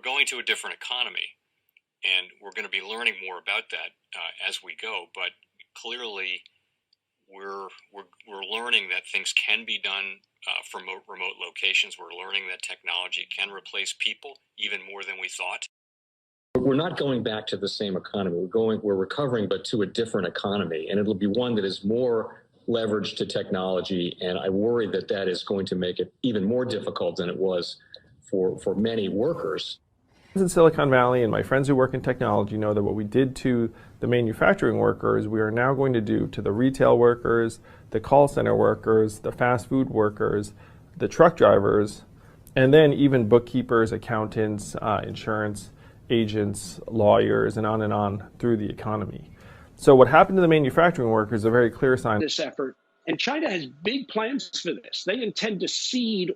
we're going to a different economy, and we're going to be learning more about that as we go. But clearly, we're learning that things can be done from remote locations. We're learning that technology can replace people even more than we thought. We're not going back to the same economy. We're recovering, but to a different economy, and it'll be one that is more leveraged to technology. And I worry that that is going to make it even more difficult than it was for many workers. In Silicon Valley, and my friends who work in technology know that what we did to the manufacturing workers, we are now going to do to the retail workers, the call center workers, the fast food workers, the truck drivers, and then even bookkeepers, accountants, insurance agents, lawyers, and on through the economy. So what happened to the manufacturing workers is a very clear sign. This effort. And China has big plans for this. They intend to seed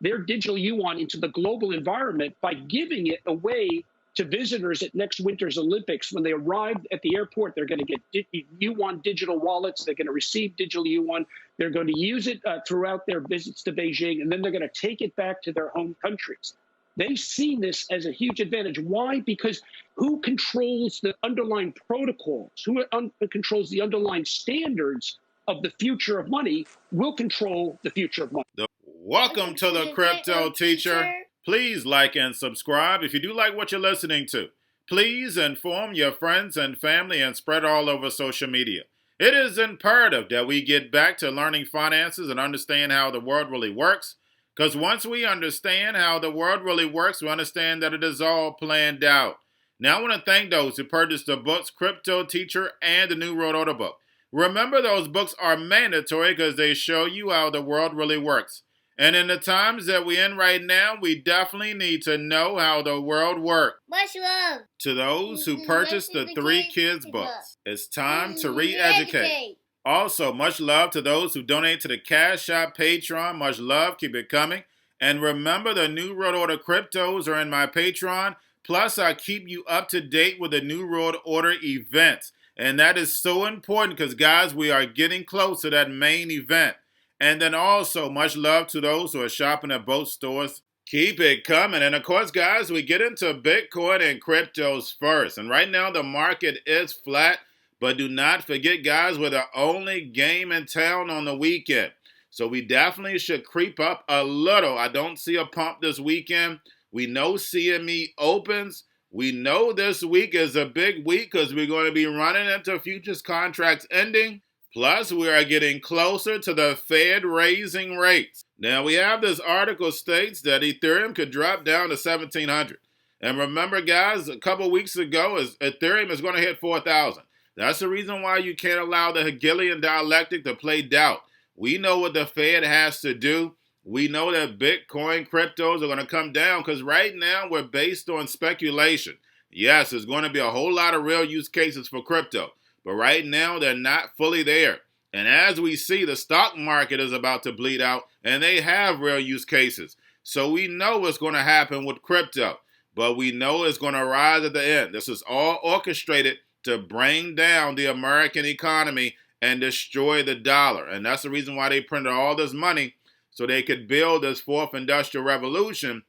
their digital yuan into the global environment by giving it away to visitors at next winter's Olympics. When they arrive at the airport, they're going to get yuan digital wallets. They're going to receive digital yuan. They're going to use it throughout their visits to Beijing, and then they're going to take it back to their home countries. They see this as a huge advantage. Why? Because who controls the underlying protocols, who controls the underlying standards of the future of money will control the future of money. Welcome to the Crypto Teacher. Please like and subscribe if you do like what you're listening to. Please inform your friends and family and spread all over social media. It is imperative that we get back to learning finances and understand how the world really works. Because once we understand how the world really works, we understand that it is all planned out. Now, I want to thank those who purchased the books Cryptoteacher and the New World Order book. Remember, those books are mandatory because they show you how the world really works. And in the times that we're in right now, we definitely need to know how the world works. Much love To those who purchased the Three Kids books, it's time to re-educate. Also, much love to those who donate to the Cash App, Patreon. Much love. Keep it coming. And remember, the New World Order cryptos are in my Patreon. Plus, I keep you up to date with the New World Order events. And that is so important because, guys, we are getting close to that main event. And then also, much love to those who are shopping at both stores. Keep it coming. And, of course, guys, we get into Bitcoin and cryptos first. And right now, the market is flat. But do not forget, guys, we're the only game in town on the weekend. So we definitely should creep up a little. I don't see a pump this weekend. We know CME opens. We know this week is a big week because we're going to be running into futures contracts ending. Plus, we are getting closer to the Fed raising rates. Now, we have this article states that Ethereum could drop down to 1,700. And remember, guys, a couple weeks ago, Ethereum is going to hit 4,000. That's the reason why you can't allow the Hegelian dialectic to play doubt. We know what the Fed has to do. We know that Bitcoin cryptos are going to come down because right now we're based on speculation. Yes, there's going to be a whole lot of real use cases for crypto, but right now they're not fully there. And as we see, the stock market is about to bleed out and they have real use cases. So we know what's going to happen with crypto, but we know it's going to rise at the end. This is all orchestrated to bring down the American economy and destroy the dollar. And that's the reason why they printed all this money, so they could build this fourth industrial revolution.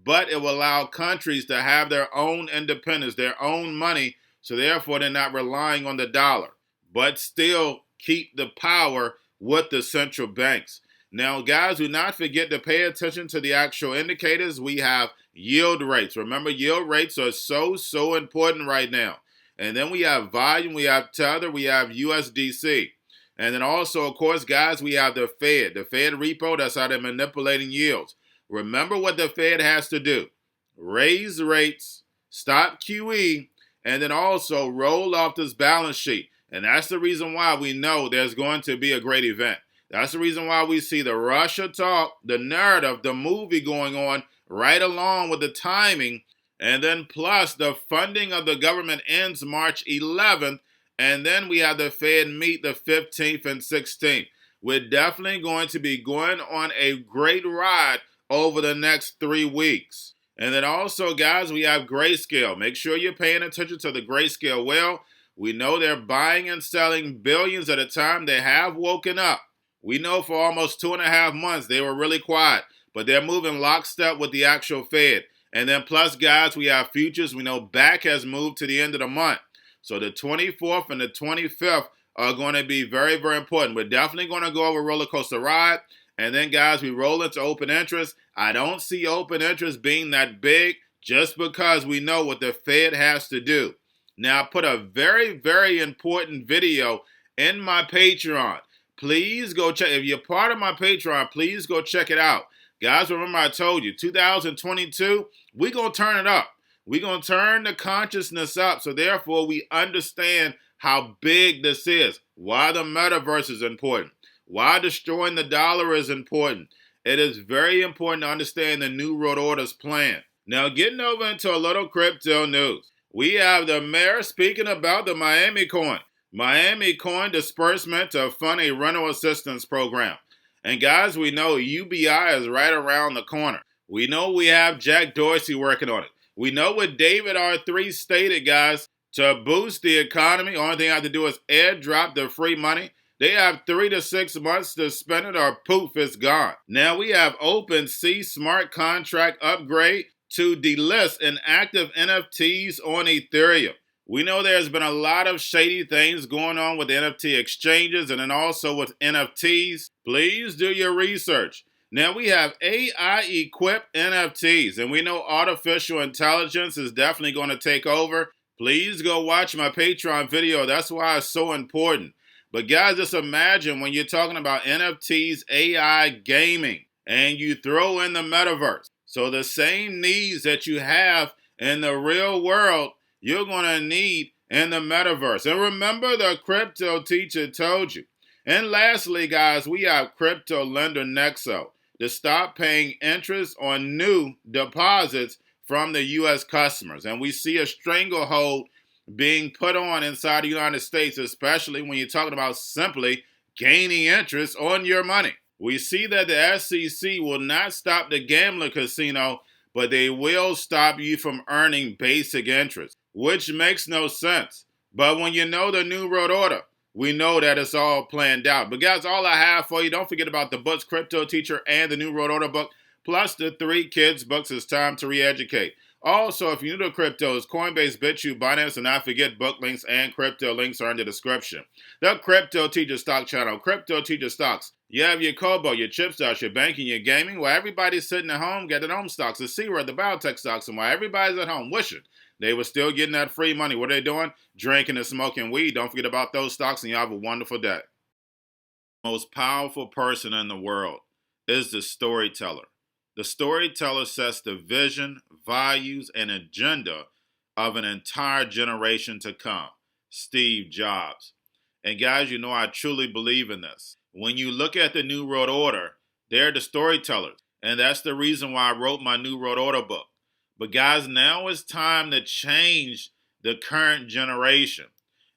But it will allow countries to have their own independence, their own money, so therefore they're not relying on the dollar, but still keep the power with the central banks. Now, guys, do not forget to pay attention to the actual indicators. We have yield rates. Remember, yield rates are so important right now. And then we have volume, we have Tether, we have USDC. And then also, of course, guys, we have the Fed repo. That's how they're manipulating yields. Remember what the Fed has to do. Raise rates, stop QE, and then also roll off this balance sheet. And that's the reason why we know there's going to be a great event. That's the reason why we see the Russia talk, the narrative, the movie going on right along with the timing. And then plus the funding of the government ends March 11th. And then we have the Fed meet the 15th and 16th. We're definitely going to be going on a great ride over the next 3 weeks. And then also, guys, we have Grayscale. Make sure you're paying attention to the Grayscale whale. We know they're buying and selling billions at a time. They have woken up. We know for almost 2.5 months they were really quiet, but they're moving lockstep with the actual Fed. And then plus, guys, we have futures. We know back has moved to the end of the month. So the 24th and the 25th are going to be very, very important. We're definitely going to go over roller coaster ride. And then, guys, we roll into open interest. I don't see open interest being that big just because we know what the Fed has to do. Now, I put a very, very important video in my Patreon. Please go check. If you're part of my Patreon, please go check it out. Guys, remember I told you, 2022, we're going to turn it up. We're going to turn the consciousness up. So therefore, we understand how big this is, why the metaverse is important, why destroying the dollar is important. It is very important to understand the New World Order's plan. Now, getting over into a little crypto news. We have the mayor speaking about the Miami coin. Miami coin disbursement to fund a rental assistance program. And guys, we know UBI is right around the corner. We know we have Jack Dorsey working on it. We know what David R3 stated, guys, to boost the economy. Only thing I have to do is airdrop the free money. They have 3 to 6 months to spend it or poof, it's gone. Now we have OpenSea smart contract upgrade to delist inactive NFTs on Ethereum. We know there's been a lot of shady things going on with NFT exchanges and then also with NFTs. Please do your research. Now we have AI-equipped NFTs, and we know artificial intelligence is definitely going to take over. Please go watch my Patreon video. That's why it's so important. But guys, just imagine when you're talking about NFTs, AI, gaming, and you throw in the metaverse. So the same needs that you have in the real world, you're going to need in the metaverse. And remember, the crypto teacher told you. And lastly, guys, we have crypto lender Nexo to stop paying interest on new deposits from the U.S. customers. And we see a stranglehold being put on inside the United States, especially when you're talking about simply gaining interest on your money. We see that the SEC will not stop the gambling casino, but they will stop you from earning basic interest, which makes no sense. But when you know the New World Order, we know that it's all planned out. But guys, all I have for you, don't forget about the books, Cryptoteacher and the New World Order book, plus the 3 kids books, It's Time to Re-Educate. Also, if you're new to cryptos, Coinbase, Bitrue, Binance, and not forget book links and crypto links are in the description. The Crypto Teacher Stock Channel, Crypto Teacher Stocks. You have your Kobo, your chip stocks, your banking, your gaming. While everybody's sitting at home getting home stocks, the C-Word, the biotech stocks, and while everybody's at home wishing they were still getting that free money, what are they doing? Drinking and smoking weed. Don't forget about those stocks, and you have a wonderful day. The most powerful person in the world is the storyteller. The storyteller sets the vision, values, and agenda of an entire generation to come. Steve Jobs. And guys, you know I truly believe in this. When you look at the New World Order, they're the storytellers. And that's the reason why I wrote my New World Order book. But guys, now it's time to change the current generation.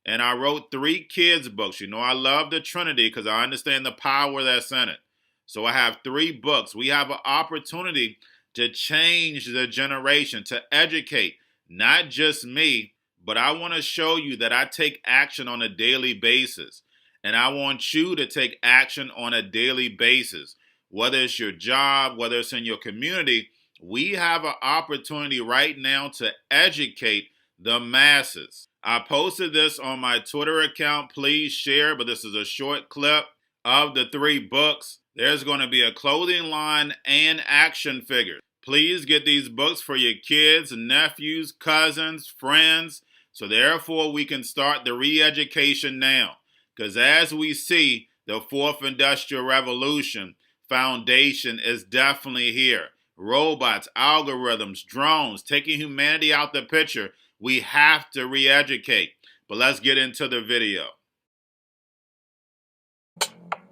And I wrote 3 kids books. You know I love the Trinity because I understand the power that's in it. So I have 3 books. We have an opportunity to change the generation, to educate, not just me, but I want to show you that I take action on a daily basis. And I want you to take action on a daily basis. Whether it's your job, whether it's in your community, we have an opportunity right now to educate the masses. I posted this on my Twitter account. Please share, but this is a short clip of the 3 books. There's going to be a clothing line and action figures. Please get these books for your kids, nephews, cousins, friends, so therefore we can start the re-education now. Because as we see, the 4th Industrial Revolution foundation is definitely here. Robots, algorithms, drones, taking humanity out the picture. We have to re-educate. But let's get into the video.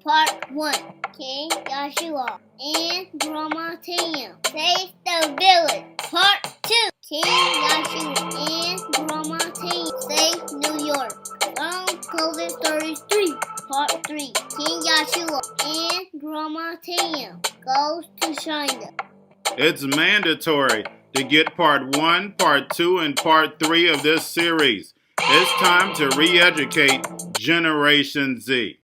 Part 1. King Joshua and Grandma Tam save the village. Part 2. King Joshua and Grandma Tam save New York from COVID 33. Part 3. King Joshua and Grandma Tam goes to China. It's mandatory to get part 1, part 2, and part 3 of this series. It's time to re-educate Generation Z.